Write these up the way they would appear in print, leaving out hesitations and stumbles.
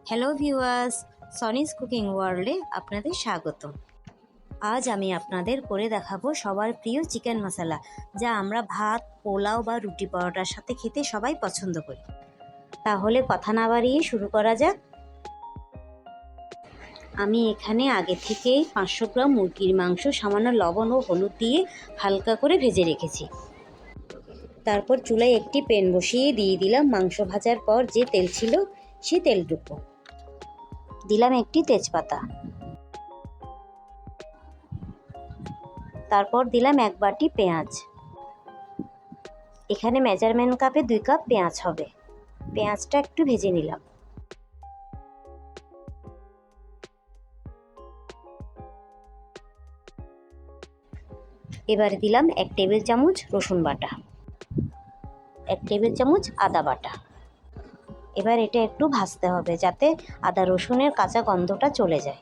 Hello viewers, সনিস cooking ওয়ার্ল্ডে আপনাদের স্বাগত। আজ আমি আপনাদের করে দেখাবো সবার প্রিয় চিকেন মশলা, যা আমরা ভাত, পোলাও বা রুটি পরোটার সাথে খেতে সবাই পছন্দ করি। তাহলে কথা না বাড়িয়ে শুরু করা যাক। আমি এখানে আগে থেকেই 500 গ্রাম মুরগির মাংস সামান্য লবণ ও হলুদ দিয়ে হালকা করে ভেজে রেখেছি। তারপর চুলায় একটি প্যান বসিয়ে দিয়ে দিলাম মাংস ভাজার পর যে তেল ছিল সেই তেলটুকু। দিলাম একটি তেজপাতা, তারপর দিলাম 1 বাটি পেঁয়াজ। এখানে মেজারমেন্ট কাপে 2 কাপ পেঁয়াজ হবে। পেঁয়াজটা একটু ভেজে নিলাম। এবারে দিলাম 1 টেবিল চামচ রসুন বাটা, 1 টেবিল চামচ আদা বাটা। এবার এটা একটু ভাজতে হবে যাতে আদা রসুনের কাঁচা গন্ধটা চলে যায়।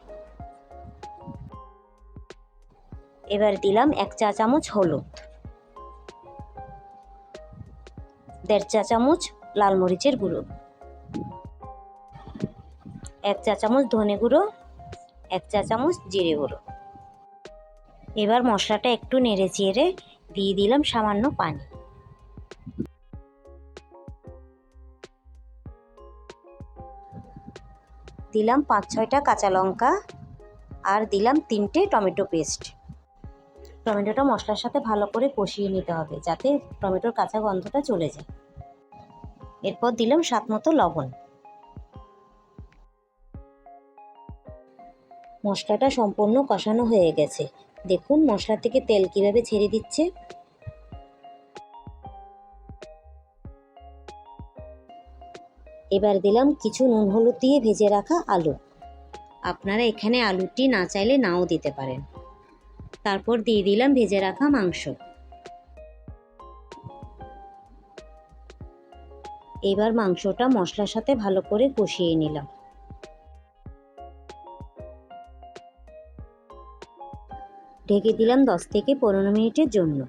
এবার দিলাম 1 চা চামচ হলুদ, 1.5 চা চামচ লাল মরিচের গুঁড়ো, 1 চা চামচ ধনে গুঁড়ো, 1 চা চামচ জিরে গুঁড়ো। এবার মশলাটা একটু নেড়ে চেড়ে দিয়ে দিলাম সামান্য পানি। দিলাম 5-6টা কাঁচা লঙ্কা আর দিলাম 3টে টমেটো পেস্ট। টমেটোটা মশলার সাথে ভালো করে কষিয়ে নিতে হবে যাতে টমেটোর কাঁচা গন্ধটা চলে যায়। এরপর দিলাম স্বাদ মতো লবণ। মশলাটা সম্পূর্ণ কষানো হয়ে গেছে। দেখুন মশলা থেকে তেল কিভাবে ছেড়ে দিচ্ছে। এবার দিলাম কিছু নুন হলুদ দিয়ে ভেজে রাখা আলু। আপনারা এখানে আলুটি না চাইলে নাও দিতে পারেন। তারপর দিয়ে দিলাম ভেজে রাখা মাংস। এবার মাংসটা মশলার সাথে ভালো করে কষিয়ে নিলাম। ঢেকে দিলাম 10 থেকে 15 মিনিটের জন্য।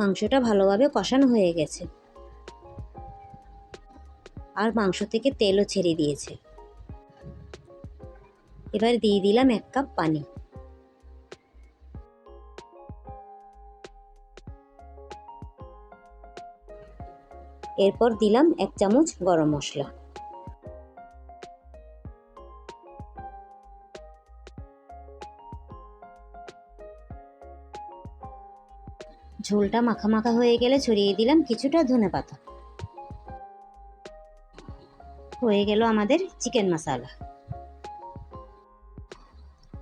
মাংসটা ভালোভাবে কষানো হয়ে গেছে আর মাংস থেকে তেলও ছেড়ে দিয়েছে। এবার দিয়ে দিলাম 1 কাপ পানি। এরপর দিলাম 1 চামচ গরম মশলা। ঝোলটা মাখা মাখা হয়ে গেলে ছড়িয়ে দিলাম কিছুটা ধনেপাতা। হয়ে গেল আমাদের চিকেন মশলা।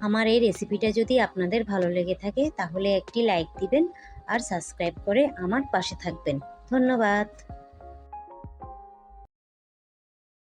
আমার এই রেসিপিটা যদি আপনাদের ভালো লেগে থাকে তাহলে একটি লাইক দিবেন আর সাবস্ক্রাইব করে আমার পাশে থাকবেন। ধন্যবাদ।